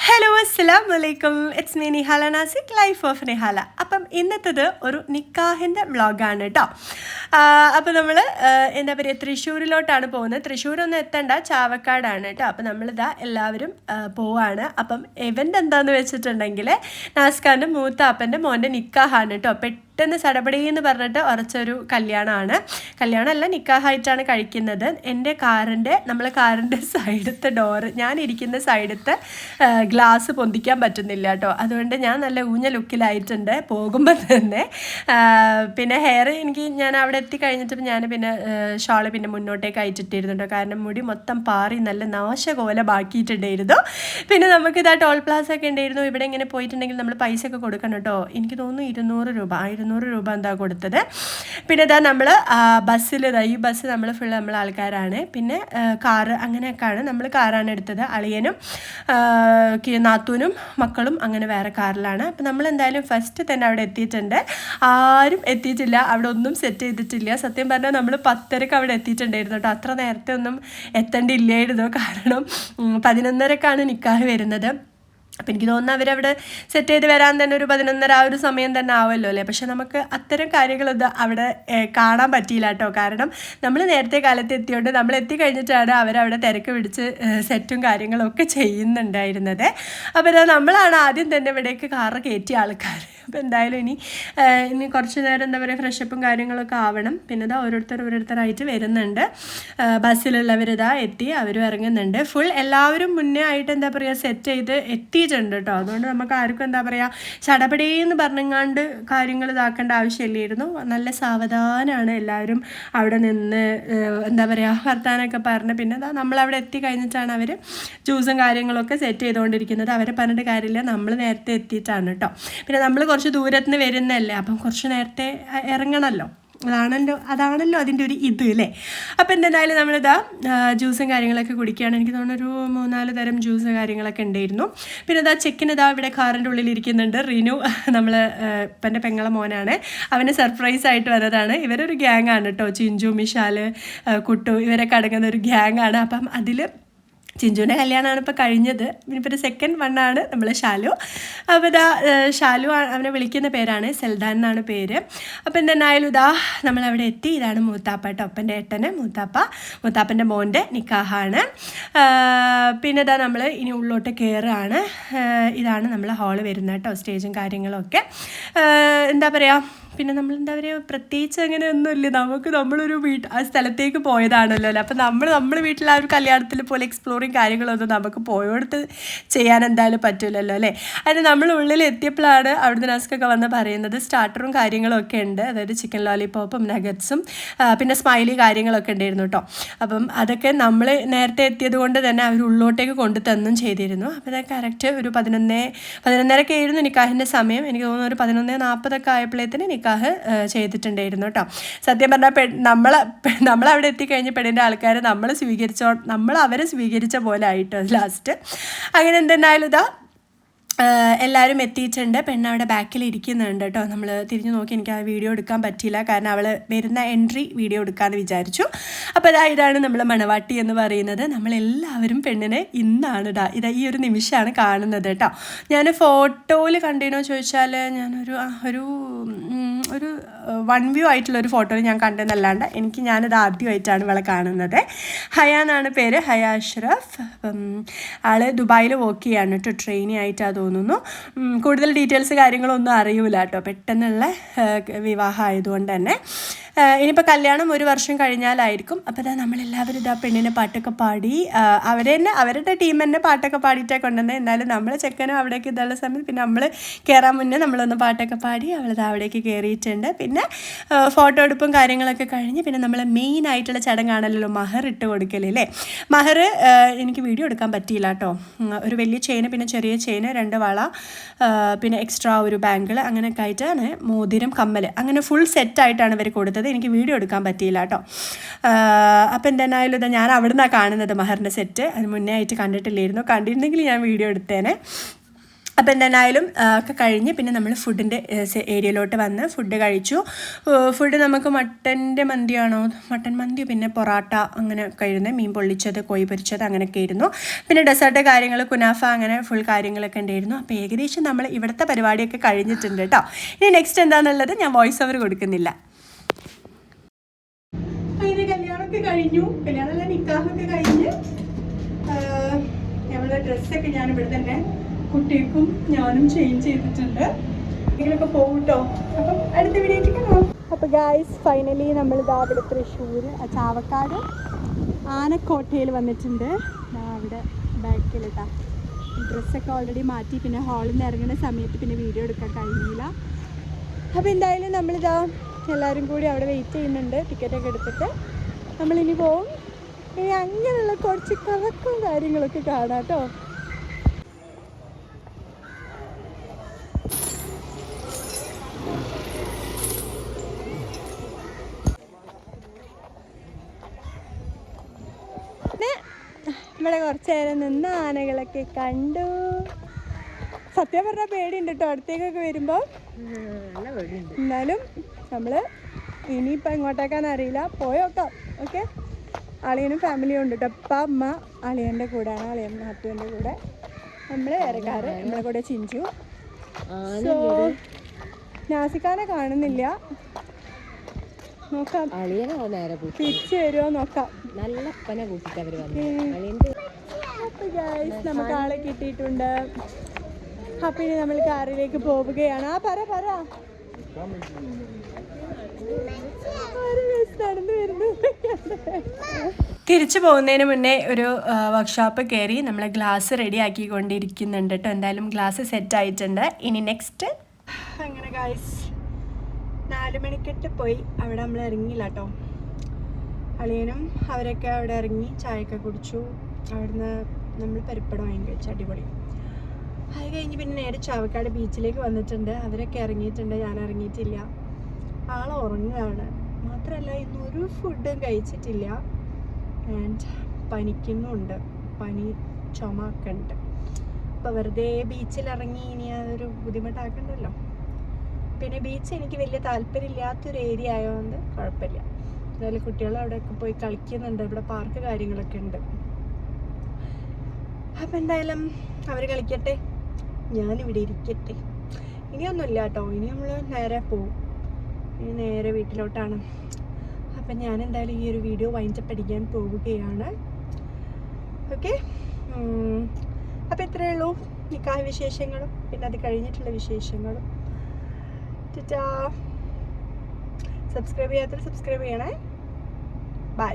Hello അസ്സലാമു അലൈക്കും. It's me Nihala Nasik, life of Nihala. അപ്പം ഇന്നത്തേത് ഒരു നിക്കാഹിൻ്റെ വ്ളോഗാണ് കേട്ടോ. അപ്പോൾ നമ്മൾ എന്താ പറയുക, തൃശ്ശൂരിലോട്ടാണ് പോകുന്നത്. തൃശ്ശൂരൊന്നും എത്തണ്ട, ചാവക്കാടാണ് കേട്ടോ. അപ്പം നമ്മളിതാ എല്ലാവരും പോവാണ്. അപ്പം ഇവൻ്റ് എന്താണെന്ന് വെച്ചിട്ടുണ്ടെങ്കിൽ നാസ്കാൻ്റെ മൂത്താപ്പൻ്റെ മോൻ്റെ നിക്കാഹാണ് കേട്ടോ. പെട്ടെന്ന് സടപടിയെന്ന് പറഞ്ഞിട്ട് ഉറച്ചൊരു കല്യാണമല്ല, നിക്കാഹായിട്ടാണ് കഴിക്കുന്നത്. എൻ്റെ നമ്മളെ കാറിൻ്റെ സൈഡത്തെ ഡോറ്, ഞാനിരിക്കുന്ന സൈഡത്തെ ഗ്ലാസ് പൊന്തിക്കാൻ പറ്റുന്നില്ല കേട്ടോ. അതുകൊണ്ട് ഞാൻ നല്ല ഊഞ്ഞ ലുക്കിലായിട്ടുണ്ട് പോകുമ്പോൾ തന്നെ. പിന്നെ ഹെയർ ഞാൻ അവിടെ എത്തിക്കഴിഞ്ഞിട്ട് ഞാൻ പിന്നെ ഷാള് പിന്നെ മുന്നോട്ടേക്ക് അയച്ചിട്ടിരുന്നുണ്ടോ, കാരണം മുടി മൊത്തം പാറി നല്ല നാശകോല ബാക്കിയിട്ടുണ്ടായിരുന്നു. പിന്നെ നമുക്കിതാ ടോൾ പ്ലാസ ഒക്കെ ഉണ്ടായിരുന്നു. ഇവിടെ ഇങ്ങനെ പോയിട്ടുണ്ടെങ്കിൽ നമ്മൾ പൈസ ഒക്കെ കൊടുക്കണം കേട്ടോ. എനിക്ക് തോന്നുന്നു 200 രൂപ എന്താ കൊടുത്തത്. പിന്നെ ഇതാ നമ്മൾ ഈ ബസ് നമ്മൾ ഫുൾ നമ്മൾ ആൾക്കാരാണ്. പിന്നെ കാറ് അങ്ങനെയൊക്കെയാണ്. നമ്മൾ കാറാണ് എടുത്തത്. അളിയനും നാത്തൂനും മക്കളും അങ്ങനെ വേറെ കാറിലാണ്. അപ്പം നമ്മൾ എന്തായാലും ഫസ്റ്റ് തന്നെ അവിടെ എത്തിയിട്ടുണ്ട്. ആരും എത്തിയിട്ടില്ല, അവിടെ ഒന്നും സെറ്റ് ചെയ്തിട്ടില്ല. സത്യം പറഞ്ഞാൽ നമ്മൾ 10:30 അവിടെ എത്തിയിട്ടുണ്ടായിരുന്നു കേട്ടോ. അത്ര നേരത്തെ ഒന്നും എത്തേണ്ടില്ലായിരുന്നു, കാരണം 11:30 നിക്കാഹ് വരുന്നത്. അപ്പം എനിക്ക് തോന്നുന്നു അവരവിടെ സെറ്റ് ചെയ്ത് വരാൻ തന്നെ ഒരു 11:30 ആ ഒരു സമയം തന്നെ ആവുമല്ലോ അല്ലേ. പക്ഷെ നമുക്ക് അത്തരം കാര്യങ്ങളൊന്നും അവിടെ കാണാൻ പറ്റിയില്ല കേട്ടോ. കാരണം നമ്മൾ നേരത്തെ കാലത്ത് എത്തിയോണ്ട് നമ്മൾ എത്തിക്കഴിഞ്ഞിട്ടാണ് അവരവിടെ തിരക്ക് പിടിച്ച് സെറ്റും കാര്യങ്ങളും ഒക്കെ ചെയ്യുന്നുണ്ടായിരുന്നത്. അപ്പോൾ നമ്മളാണ് ആദ്യം തന്നെ ഇവിടേക്ക് കാറ് കയറ്റിയ ആൾക്കാർ. അപ്പോൾ എന്തായാലും ഇനി കുറച്ച് നേരം എന്താ പറയുക, ഫ്രഷപ്പും കാര്യങ്ങളൊക്കെ ആവണം. പിന്നെ ഇതാ ഓരോരുത്തരായിട്ട് വരുന്നുണ്ട്. ബസ്സിലുള്ളവരിതാ എത്തി, അവരും ഇറങ്ങുന്നുണ്ട്. ഫുൾ എല്ലാവരും മുന്നേ ആയിട്ട് എന്താ പറയുക സെറ്റ് ചെയ്ത് എത്തിയിട്ടുണ്ട് കേട്ടോ. അതുകൊണ്ട് നമുക്ക് ആർക്കും എന്താ പറയുക ചടപടേന്ന് പറഞ്ഞങ്ങാണ്ട് കാര്യങ്ങൾ ഇതാക്കേണ്ട ആവശ്യമില്ലായിരുന്നു. നല്ല സാവധാനമാണ് എല്ലാവരും അവിടെ നിന്ന് എന്താ പറയുക വർത്താനമൊക്കെ പറഞ്ഞ്. പിന്നെ നമ്മളവിടെ എത്തി കഴിഞ്ഞിട്ടാണ് അവർ ജ്യൂസും കാര്യങ്ങളൊക്കെ സെറ്റ് ചെയ്തുകൊണ്ടിരിക്കുന്നത്. അവരെ പറഞ്ഞിട്ട് കാര്യമില്ല, നമ്മൾ നേരത്തെ എത്തിയിട്ടാണ് കേട്ടോ. പിന്നെ നമ്മൾ കുറച്ച് ദൂരത്ത് നിന്ന് വരുന്നതല്ലേ, അപ്പം കുറച്ച് നേരത്തെ ഇറങ്ങണമല്ലോ. അതാണല്ലോ അതിൻ്റെ ഒരു ഇത് അല്ലേ. അപ്പോൾ എന്തായാലും നമ്മളിതാ ജ്യൂസും കാര്യങ്ങളൊക്കെ കുടിക്കുകയാണ്. എനിക്ക് തോന്നുന്നു ഒരു 3-4 തരം ജ്യൂസ് കാര്യങ്ങളൊക്കെ ഉണ്ടായിരുന്നു. പിന്നെ ഇതാ ചെക്കിനിതാ ഇവിടെ കാറിൻ്റെ ഉള്ളിൽ ഇരിക്കുന്നുണ്ട്. റിനു, നമ്മൾ ഇപ്പൻ്റെ പെങ്ങളെ മോനാണ്. അവന് സർപ്രൈസ് ആയിട്ട് വന്നതാണ്. ഇവരൊരു ഗ്യാങ്ങാണ് കേട്ടോ. ചിഞ്ചു, മിഷാൽ, കുട്ടു ഇവരൊക്കെ അടങ്ങുന്ന ഒരു ഗ്യാങ്ങാണ്. അപ്പം അതിൽ ചിഞ്ചുവിൻ്റെ കല്യാണമാണ് ഇപ്പോൾ കഴിഞ്ഞത്. ഇനിയിപ്പോൾ ഒരു സെക്കൻഡ് വണ്ണാണ് നമ്മൾ ഷാലു. അപ്പോൾ ഷാലു അവനെ വിളിക്കുന്ന പേരാണ്, സെൽദാൻ എന്നാണ് പേര്. അപ്പോൾ എന്തായാലും നമ്മളവിടെ എത്തി. ഇതാണ് മൂത്താപ്പ കേട്ടോ, ഒപ്പൻ്റെ ഏട്ടന് മൂത്താപ്പൻ്റെ മോൻ്റെ നിക്കാഹാണ്. പിന്നെ നമ്മൾ ഇനി ഉള്ളോട്ട് കയറുകയാണ്. ഇതാണ് നമ്മൾ ഹാള് വരുന്നത് കേട്ടോ, സ്റ്റേജും കാര്യങ്ങളൊക്കെ. എന്താ പറയുക, പിന്നെ നമ്മൾ എന്താ പറയുക പ്രത്യേകിച്ച് അങ്ങനെയൊന്നുമില്ല. നമ്മളൊരു ആ സ്ഥലത്തേക്ക് പോയതാണല്ലോ അല്ലേ. അപ്പം നമ്മൾ വീട്ടിൽ ആ ഒരു കല്യാണത്തിൽ പോലെ എക്സ്പ്ലോറിങ് കാര്യങ്ങളൊന്നും നമുക്ക് പോയോടത്ത് ചെയ്യാൻ എന്തായാലും പറ്റില്ലല്ലോ അല്ലേ. അതിന് നമ്മൾ ഉള്ളിൽ എത്തിയപ്പോഴാണ് അവിടുന്ന് നസ്കൊക്കെ വന്ന് പറയുന്നത് സ്റ്റാർട്ടറും കാര്യങ്ങളും ഒക്കെ ഉണ്ട്. അതായത് ചിക്കൻ ലോലിപോപ്പും നഗറ്റ്സും പിന്നെ സ്മൈലി കാര്യങ്ങളൊക്കെ ഉണ്ടായിരുന്നു കേട്ടോ. അപ്പം അതൊക്കെ നമ്മൾ നേരത്തെ എത്തിയത് കൊണ്ട് തന്നെ അവർ ഉള്ളോട്ടേക്ക് കൊണ്ടു തന്നും ചെയ്തിരുന്നു. അപ്പോൾ അത് കറക്റ്റ് ഒരു 11:30 ആയിരുന്നു നിക്കാഹിൻ്റെ സമയം. എനിക്ക് തോന്നുന്നു ഒരു 11:40 ആയപ്പോഴത്തേന് നിക്കാഹ് ചെയ്തിട്ടുണ്ടായിരുന്നു കേട്ടോ. സത്യം പറഞ്ഞാൽ നമ്മളവിടെ എത്തിക്കഴിഞ്ഞ പെണ്ണിൻ്റെ ആൾക്കാർ നമ്മൾ അവരെ സ്വീകരിച്ച പോലെ ആയിട്ടോ ലാസ്റ്റ്. അങ്ങനെ എന്തായാലും എല്ലാവരും എത്തിയിട്ടുണ്ട്. പെണ്ണവിടെ ബാക്കിൽ ഇരിക്കുന്നുണ്ട് കേട്ടോ. നമ്മൾ തിരിഞ്ഞു നോക്കി എനിക്ക് ആ വീഡിയോ എടുക്കാൻ പറ്റിയില്ല, കാരണം അവൾ വരുന്ന എൻട്രി വീഡിയോ എടുക്കാമെന്ന് വിചാരിച്ചു. അപ്പോൾ ഇതാണ് നമ്മൾ മണവാട്ടി എന്ന് പറയുന്നത്. നമ്മളെല്ലാവരും പെണ്ണിനെ ഇന്നാണ് ഈ ഒരു നിമിഷമാണ് കാണുന്നത് കേട്ടോ. ഞാൻ ഫോട്ടോയിൽ കണ്ടിനോ ചോദിച്ചാൽ ഞാനൊരു 1 വ്യൂ ആയിട്ടുള്ളൊരു ഫോട്ടോയിൽ ഞാൻ കണ്ടെന്നല്ലാണ്ട് ഞാനിത് ആദ്യമായിട്ടാണ് ഇവളെ കാണുന്നത്. ഹയ എന്നാണ് പേര്, ഹയ അഷ്റഫ്. ആൾ ദുബായിൽ വർക്ക് ചെയ്യാണ് കേട്ടോ, ട്രെയിനി ആയിട്ടാണ് തോന്നുന്നു. കൂടുതൽ ഡീറ്റെയിൽസ് കാര്യങ്ങളൊന്നും അറിയില്ല കേട്ടോ, പെട്ടെന്നുള്ള വിവാഹം ആയതുകൊണ്ട് തന്നെ. ഇനിയിപ്പോൾ കല്യാണം 1 വർഷം കഴിഞ്ഞാലായിരിക്കും. അപ്പോൾ നമ്മളെല്ലാവരും പെണ്ണിനെ പാട്ടൊക്കെ പാടി, അവരുടെ ടീം തന്നെ പാട്ടൊക്കെ പാടിയിട്ടേ കൊണ്ടുവന്നത്. എന്നാലും നമ്മൾ ചെക്കനും അവിടേക്ക് ഇതുള്ള സമയത്ത് പിന്നെ നമ്മൾ കയറാൻ മുന്നേ നമ്മളൊന്ന് പാട്ടൊക്കെ പാടി അവിടേക്ക് കയറിയിട്ടുണ്ട്. പിന്നെ ഫോട്ടോ എടുപ്പും കാര്യങ്ങളൊക്കെ കഴിഞ്ഞ് പിന്നെ നമ്മൾ മെയിൻ ആയിട്ടുള്ള ചടങ്ങാണല്ലോ മഹർ ഇട്ട് കൊടുക്കലല്ലേ. മഹർ എനിക്ക് വീഡിയോ എടുക്കാൻ പറ്റിയില്ല കേട്ടോ. ഒരു വലിയ ചെയിന്, പിന്നെ ചെറിയ ചെയിന്, 2 വള, പിന്നെ എക്സ്ട്രാ ഒരു ബാങ്കിൾ, അങ്ങനെയൊക്കെ ആയിട്ടാണ് മോതിരം, കമ്മൽ, അങ്ങനെ ഫുൾ സെറ്റായിട്ടാണ് ഇവർ കൊടുത്തത്. എനിക്ക് വീഡിയോ എടുക്കാൻ പറ്റിയില്ല കേട്ടോ. അപ്പോൾ എന്തായാലും ഞാൻ അവിടെ നിന്നാണ് കാണുന്നത് മഹറിൻ്റെ സെറ്റ്. അത് മുന്നേ ആയിട്ട് കണ്ടിട്ടില്ലായിരുന്നു. കണ്ടിരുന്നെങ്കിൽ ഞാൻ വീഡിയോ എടുത്തേനെ. അപ്പോൾ എന്തായാലും ഒക്കെ കഴിഞ്ഞ് പിന്നെ നമ്മൾ ഫുഡിൻ്റെ ഏരിയയിലോട്ട് വന്ന് ഫുഡ് കഴിച്ചു. ഫുഡ് നമുക്ക് മട്ടൻ്റെ മന്തിയാണോ, മട്ടൻ മന്തിയോ പിന്നെ പൊറാട്ട അങ്ങനെ കഴിയുന്നത്, മീൻ പൊള്ളിച്ചത്, കോഴി പൊരിച്ചത് അങ്ങനെയൊക്കെ ആയിരുന്നു. പിന്നെ ഡെസേർട്ട് കാര്യങ്ങൾ, കുനാഫ അങ്ങനെ ഫുൾ കാര്യങ്ങളൊക്കെ ഉണ്ടായിരുന്നു. അപ്പോൾ ഏകദേശം നമ്മൾ ഇവിടുത്തെ പരിപാടിയൊക്കെ കഴിഞ്ഞിട്ടുണ്ട് കേട്ടോ. ഇനി നെക്സ്റ്റ് എന്താണെന്നുള്ളത് ഞാൻ വോയിസ് ഓവർ കൊടുക്കുന്നില്ല. അതിന് കല്യാണമൊക്കെ കഴിഞ്ഞു, കല്യാണമെല്ലാം നിക്കാഹൊക്കെ കഴിഞ്ഞ് ഞങ്ങളുടെ ഡ്രസ്സൊക്കെ ഞാൻ ഇവിടെ തന്നെ കുട്ടിക്കും ഞാനും ചേഞ്ച് ചെയ്തിട്ടുണ്ട്. ഇതിലൊക്കെ പോകും കേട്ടോ. അപ്പം അടുത്ത വീഡിയോയ്ക്ക് കാണാം. അപ്പോൾ ഗായ്സ് ഫൈനലി നമ്മളിതാ ഇവിടെ തൃശ്ശൂർ ചാവക്കാട് ആനക്കോട്ടയിൽ വന്നിട്ടുണ്ട്. അവിടെ ബാക്കിലിട്ടാ ഡ്രസ്സൊക്കെ ഓൾറെഡി മാറ്റി. പിന്നെ ഹാളിൽ നിന്ന് ഇറങ്ങുന്ന സമയത്ത് പിന്നെ വീഡിയോ എടുക്കാൻ കഴിഞ്ഞില്ല. അപ്പോൾ എന്തായാലും നമ്മളിതാ എല്ലാവരും കൂടി അവിടെ വെയിറ്റ് ചെയ്യുന്നുണ്ട്. ടിക്കറ്റൊക്കെ എടുത്തിട്ട് നമ്മളിനി പോവും. ഇനി അങ്ങനെയുള്ള കുറച്ച് കറക്കും കാര്യങ്ങളൊക്കെ കാണാം കേട്ടോ. ഇവിടെ കുറച്ച് നേരം നിന്ന് ആനകളൊക്കെ കണ്ടു. സത്യം പറഞ്ഞാൽ പേടിയുണ്ട് കേട്ടോ അടുത്തേക്കൊക്കെ വരുമ്പോൾ. എന്നാലും നമ്മൾ ഇനിയിപ്പോൾ എങ്ങോട്ടേക്കാന്ന് അറിയില്ല, പോയോക്കാം. ഓക്കെ, അളിയനും ഫാമിലിയും ഉണ്ട് കേട്ടോ. അപ്പ അമ്മ അളിയൻ്റെ കൂടെയാണ്, അളിയൻ നാത്തുവിൻ്റെ കൂടെ. നമ്മൾ വേറെക്കാർ നമ്മളെ കൂടെ ചിഞ്ചു. സോ നാസിക്കാനെ കാണുന്നില്ല, നോക്കാം തിരിച്ചു വരുമോ നോക്കാം. നമുക്ക് ആളെ കിട്ടിയിട്ടുണ്ട്. അപ്പൊ ഇനി നമ്മൾ കാറിലേക്ക് പോവുകയാണ്. ആ പറ തിരിച്ചു പോകുന്നതിന് മുന്നേ ഒരു വർക്ക്ഷോപ്പ് കയറി നമ്മൾ ഗ്ലാസ് റെഡി ആക്കിക്കൊണ്ടിരിക്കുന്നുണ്ട് കേട്ടോ. എന്തായാലും ഗ്ലാസ് സെറ്റ് ആയിട്ടുണ്ട്. ഇനി നെക്സ്റ്റ് അങ്ങനെ ഗായ്സ് 4 മണിക്കെട്ട് പോയി അവിടെ നമ്മൾ ഇറങ്ങിയില്ല കേട്ടോ. അളിയനും അവരൊക്കെ അവിടെ ഇറങ്ങി ചായയൊക്കെ കുടിച്ചു. അവിടുന്ന് നമ്മൾ പരിപ്പടം വാങ്ങി കഴിച്ചു, അടിപൊളി. അത് കഴിഞ്ഞ് പിന്നെ നേരെ ചാവക്കാട് ബീച്ചിലേക്ക് വന്നിട്ടുണ്ട്. അവരൊക്കെ ഇറങ്ങിയിട്ടുണ്ട്, ഞാൻ ഇറങ്ങിയിട്ടില്ല. ആൾ ഉറങ്ങുകയാണ്. മാത്രമല്ല ഇന്നൊരു ഫുഡും കഴിച്ചിട്ടില്ല. ആൻഡ് പനിക്കുന്നുണ്ട്, പനി ചുമ ഒക്കെ ഉണ്ട്. അപ്പോൾ വെറുതെ ബീച്ചിലിറങ്ങി ഇനി അതൊരു ബുദ്ധിമുട്ടാക്കണ്ടല്ലോ. പിന്നെ ബീച്ച് എനിക്ക് വലിയ താല്പര്യമില്ലാത്തൊരു ഏരിയ ആയതുകൊണ്ട് കുഴപ്പമില്ല. അതുപോലെ കുട്ടികൾ അവിടെയൊക്കെ പോയി കളിക്കുന്നുണ്ട്, ഇവിടെ പാർക്ക് കാര്യങ്ങളൊക്കെ ഉണ്ട്. അപ്പം എന്തായാലും അവർ കളിക്കട്ടെ, ഞാനിവിടെ ഇരിക്കട്ടെ. ഇനിയൊന്നുമില്ല കേട്ടോ, ഇനി നമ്മൾ നേരെ പോവും, ഇനി നേരെ വീട്ടിലോട്ടാണ്. അപ്പം ഞാൻ എന്തായാലും ഈ ഒരു വീഡിയോ വൈൻഡപ്പ് അടിക്കാൻ പോവുകയാണ്. ഓക്കെ, അപ്പം ഇത്രയേ ഉള്ളൂ നിക്കാഹ് വിശേഷങ്ങളും പിന്നെ അത് കഴിഞ്ഞിട്ടുള്ള വിശേഷങ്ങളും. സബ്സ്ക്രൈബ് ചെയ്യാത്തവർ സബ്സ്ക്രൈബ് ചെയ്യണേ. ബൈ.